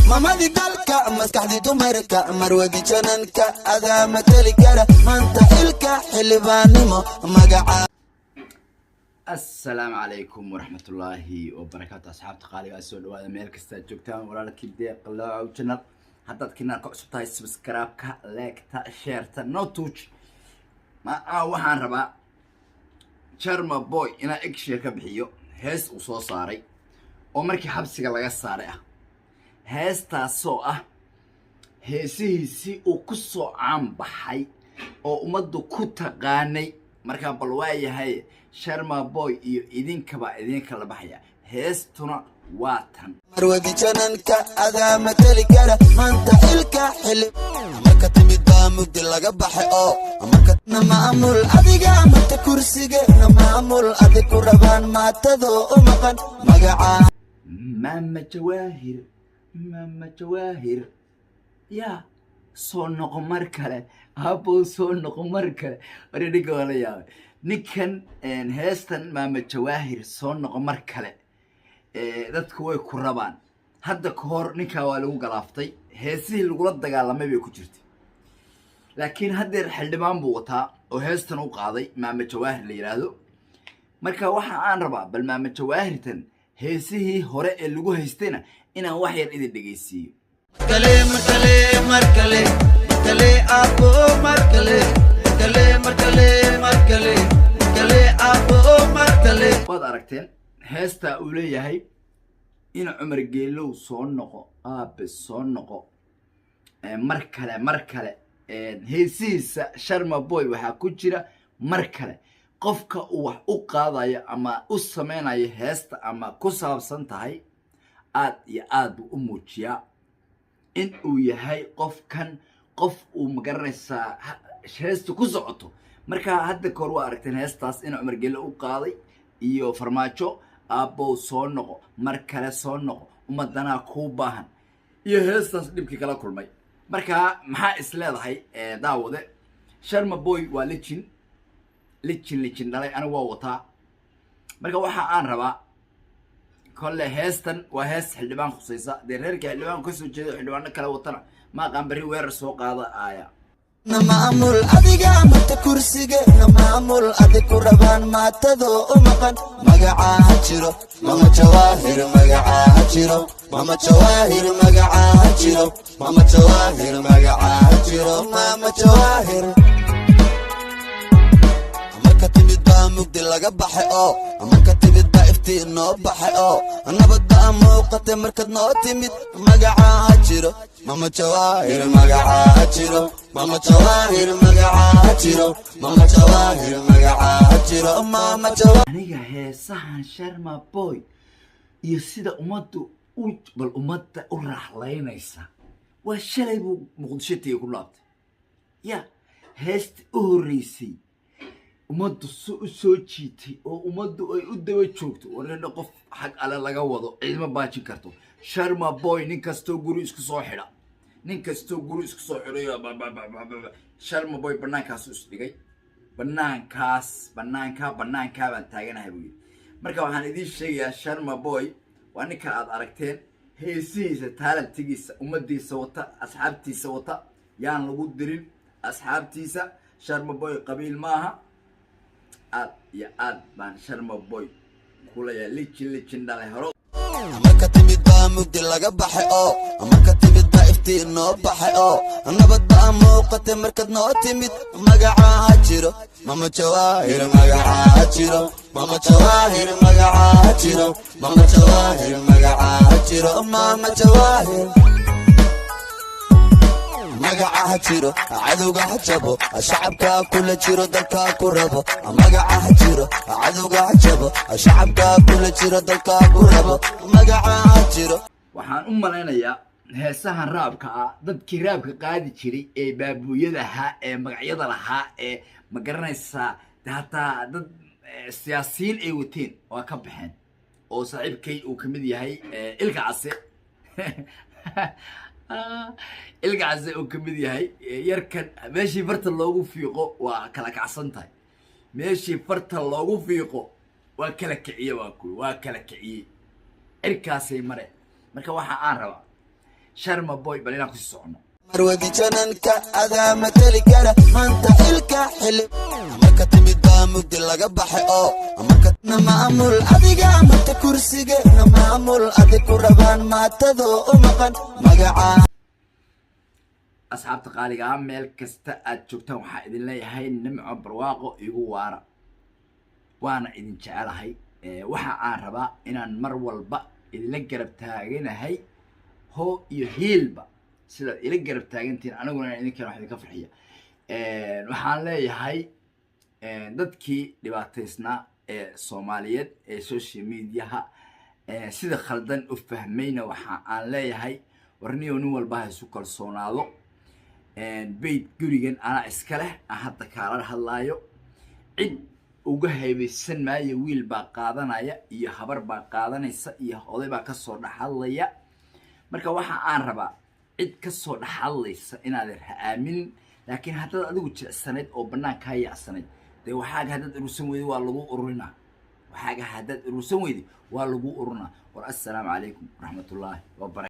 ماما دي قالك مسكح دي تمرك مرودي جننك أذا متلك ما انت إلك حلبانيمو مقعا. السلام عليكم ورحمة الله وبركاته أصحاب تقالي أسود وهذا ميل كستا جوجتان ولا لك يبدأ قلوا وجنر حتى كنا كعصبتها سبسكرايب لايك شير نوتوش ما وحان ربا شرما بوي إنا إكشير كبحيو هيس وصو صاري ومركي حبسي لغا صاري هيس تاسو هيسي وكسو عام بحي ومدو كتغاني marka bal waayahay Sharma Boy iyo idinka la baxaya heestuna waa tan marwadi jananka ada matali kara maanta ilka xilib marka timid muddo laga baxay oo marka maamul adiga marka kursiga maamul adiga ku rabaan maatado oo maqan magaca mama jawahir ya soo noqo mar kale habo soo noqo mar kale wareediga wala yaab ninkan heestan mama jawahir soo noqo mar kale dadku way ku rabaan hadda ka hor ninka waa lagu galaaftay heesihii lagu la dagaalamay bay ku jirtay laakiin hadda xildhibaan buu wataa oo heestan u qaaday mama jawahir la yiraahdo marka waxa aan rabaa bal mama jawahirtan heesihii hore ee lagu haystayna inaan wax yar idin dhageysiyo markale abo markale abo markale waad aragteen heesta uu leeyahay in Cumar Geelow soo noqo aabe soo noqo markale heesiisa Sharma Boy waxa ku jira markale qofka uu wax u qaadayo ama u sameeynaayo heesta ama ku saabsan tahay aad iyo aad u muujiyaa in uu yahay qofkan qof uu magaranaysa heesta ku socoto marka hadda koor waa aragteen heestaas in Cumar Geelow u qaaday iyo farmaajo aabo soo noqo markale soo noqo umadana ku baahan iyo heestaas dhibkii kala kulmay marka maxaa is leedahay daawade Sharma Boy waa legend dhalay ana waa wataa marka waxa aan rabaa كل هستن وهست حلبان خصيصة دريرك حلبان كسر جد حلبان كلا وطنا ما قام بري وير سوق هذا آية نمامول أديك مت كرسيك نمامول أديك ربان ما تدو أمكان مجاعة هجرو ماما جواهر مجاعة هجرو ماما جواهر مجاعة هجرو ماما جواهر مجاعة هجرو ماما جواهر مقدي لغا بخاي او marka timid ba iftiin noo baxay oo nabada muuqata markad noo timid magaca jiro mama jawahir magaca jiro mama jawahir magaca jiro mama jawahir magaca jiro mama jawahir aniga heesahan Sharma Boy iyo sida umadu bal umada u raaxleynaysa waa shalay buu muqdisho ku laabtay ya heest u horeysay umadu soo jiitay oo umadu ay u daba joogto wareena qof xaq ala laga wado ciidama baajin karto Sharma Boy nin kasto guri isku soo xidha Sharma Boy banaankaas u isdhigay banaanka baan taaganahay buu marka waxaan idin sheegayaa Sharma Boy waa ninka aad aragteen heesiisa talentigiisa umadiisa wata asxaabtiisa wata yaan lagu dirin asxaabtiisa Sharma Boy qabiil maaha aad baan Sharma Boy kula yaa legend dhalay horo marka timid muddo laga baxay oo marka timid ba iftiin noo baxay oo nabada muuqata markad noo timid magaca jiro mama jawahir magaca jiro mama jawahir magaca jiro mama jawahir magaca jiro mama jawahir magaca jiro cadowga hajabo shacabka kula jiro dalka ku rabo magaca jiro cadowga hajabo shacabka kula jiro dalka ku rabo magaca jiro waxaan u maleynayaa heesahan raabka dadkii raabka qaadi jiray ee baabuuyada ahaa ee magacyada lahaa ee ma garanaysa hataa dad siyaasiyiin ay wateen waa ka baxeen oo saaxiibkay uu kamid yahay ilka case ilgaas oo kamid yahay yarkan meeshii farta loogu fiiqo waa kala kacsan tahay meeshii farta loogu fiiqo waa kala kiciye waa kala kiciye cirkaasay mare marka waxa aan rabaa sharma boy bal inaan kusii socono marwadi jananka adaa matali kara maanta xilka xilib marka timid baa mugdi laga baxay oo marka maamul adiga mata kursiga maamul adig ku rabaan maatado u maqan magaca asxaabta qaaliga ah meel kasta aad joogtaan waxaa idin leeyahay nimco barwaaqo igu waara waana idin jecelahay waxa aan rabaa inaan mar walba idinla garab taaganahay hoo iyo hiilba sidaad ila garab taagantiin aniguna idinkan wax idinka farxiya waxaan leeyahay dadkii dhibaataysnaa ee soomaaliyeed ee social mediaha sida khaldan u fahmayna waxa aan leeyahay warniyo nin walba ha isu kalsoonaado beyt gurigan anaa iska leh aan hadda kaala hadlaayo cid uga haybaysan maayo wiil baa qaadanaya iyo habar baa qaadanaysa iyo oday baa kasoo dhaxadlaya marka waxa aan rabaa cid kasoo dhaxadlaysa inaadan ha aaminin laakiin haddaad adigu jilicsanayd oo banaankaa yacsanayd dee waxaaga haddaad urursan weydi waa lagu ururinaa waxaaga haddaad urursan weydi waa lagu ururinaa war assalaamu calaykum waraxmatullaahi wabarakatu